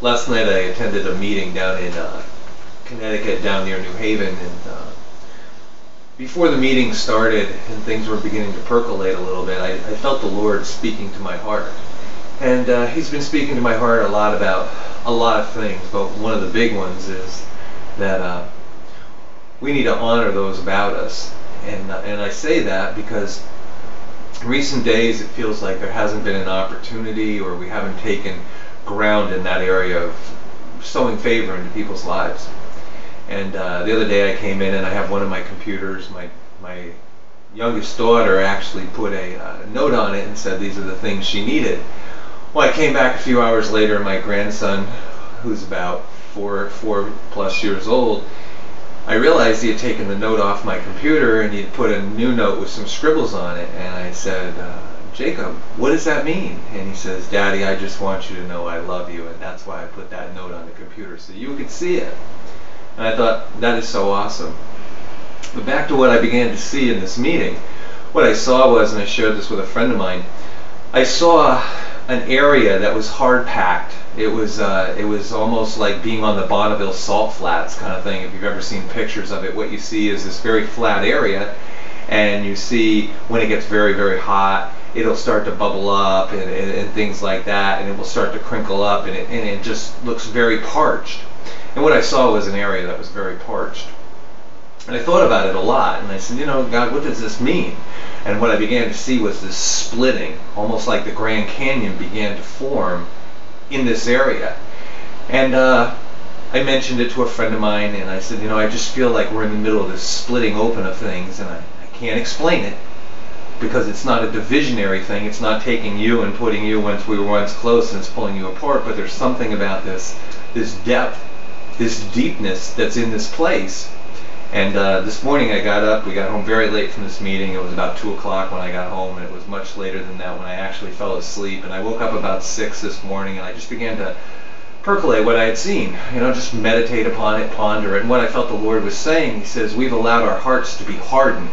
Last night I attended a meeting down in Connecticut, down near New Haven, and before the meeting started and things were beginning to percolate a little bit, I felt the Lord speaking to my heart. And He's been speaking to my heart a lot about a lot of things, but one of the big ones is that we need to honor those about us. And I say that because in recent days it feels like there hasn't been an opportunity, or we haven't taken ground in that area of sowing favor into people's lives. And the other day I came in and I have one of my computers, my youngest daughter actually put a note on it and said these are the things she needed. Well, I came back a few hours later and my grandson, who's about four plus years old, I realized he had taken the note off my computer and he'd put a new note with some scribbles on it. And I said, Jacob, what does that mean? And he says, Daddy, I just want you to know I love you, and that's why I put that note on the computer, so you could see it. And I thought, that is so awesome. But back to what I began to see in this meeting, what I saw was, and I shared this with a friend of mine, I saw an area that was hard packed. It was almost like being on the Bonneville Salt Flats kind of thing. If you've ever seen pictures of it, what you see is this very flat area, and you see when it gets very, very hot, it'll start to bubble up and things like that, and it will start to crinkle up, and it just looks very parched. And what I saw was an area that was very parched. And I thought about it a lot, and I said, you know, God, what does this mean? And what I began to see was this splitting, almost like the Grand Canyon began to form in this area. And I mentioned it to a friend of mine, and I said, you know, I just feel like we're in the middle of this splitting open of things, and I can't explain it, because it's not a divisionary thing. It's not taking you and putting you once we were once close and it's pulling you apart, but there's something about this depth, this deepness that's in this place. And this morning I got up, we got home very late from this meeting. It was about 2 o'clock when I got home, and it was much later than that when I actually fell asleep. And I woke up about 6 this morning, and I just began to percolate what I had seen, you know, just meditate upon it, ponder it. And what I felt the Lord was saying, He says, we've allowed our hearts to be hardened.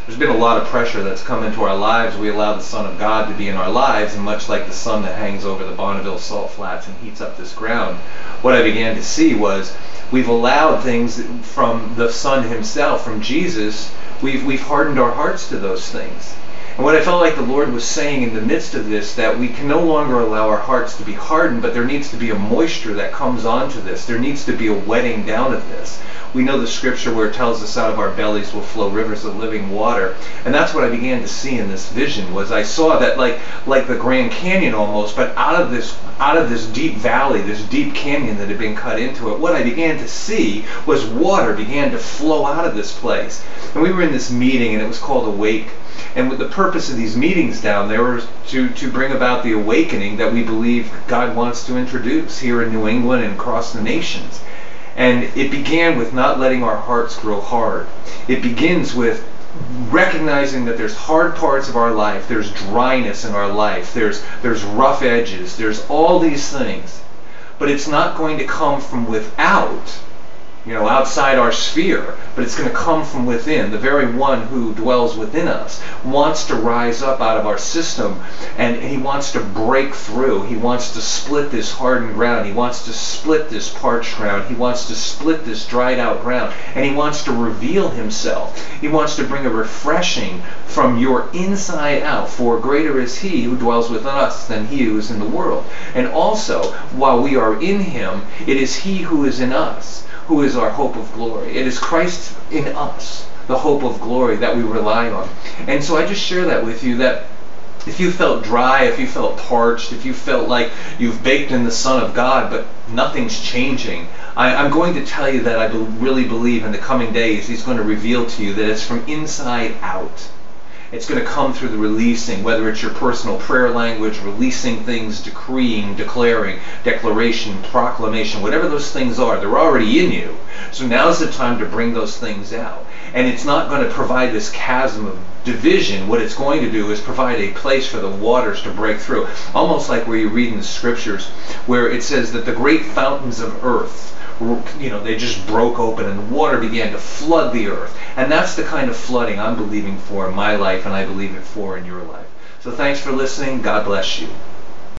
There's been a lot of pressure that's come into our lives. We allow the Son of God to be in our lives, and much like the sun that hangs over the Bonneville Salt Flats and heats up this ground, what I began to see was we've allowed things from the Son Himself, from Jesus. We've hardened our hearts to those things. And what I felt like the Lord was saying in the midst of this, that we can no longer allow our hearts to be hardened, but there needs to be a moisture that comes onto this. There needs to be a wetting down of this. We know the scripture where it tells us out of our bellies will flow rivers of living water. And that's what I began to see in this vision, was I saw that like the Grand Canyon almost, but out of this deep valley, this deep canyon that had been cut into it, what I began to see was water began to flow out of this place. And we were in this meeting, and it was called Awake. And with the purpose of these meetings down there was to bring about the awakening that we believe God wants to introduce here in New England and across the nations. And it began with not letting our hearts grow hard. It begins with recognizing that there's hard parts of our life, there's dryness in our life, there's rough edges, there's all these things. But it's not going to come from without, you know, outside our sphere, but it's going to come from within. The very one who dwells within us wants to rise up out of our system, and He wants to break through. He wants to split this hardened ground. He wants to split this parched ground. He wants to split this dried out ground, and He wants to reveal Himself. He wants to bring a refreshing from your inside out, for greater is He who dwells within us than he who is in the world. And also, while we are in Him, it is He who is in us who is our hope of glory. It is Christ in us, the hope of glory that we rely on. And so I just share that with you, that if you felt dry, if you felt parched, if you felt like you've baked in the Son of God, but nothing's changing, I'm going to tell you that I really believe in the coming days He's going to reveal to you that it's from inside out. It's going to come through the releasing, whether it's your personal prayer language, releasing things, decreeing, declaring, declaration, proclamation, whatever those things are, they're already in you. So now's the time to bring those things out. And it's not going to provide this chasm of division. What it's going to do is provide a place for the waters to break through. Almost like where you read in the scriptures, where it says that the great fountains of earth, you know, they just broke open and the water began to flood the earth. And that's the kind of flooding I'm believing for in my life, and I believe it for in your life. So thanks for listening. God bless you.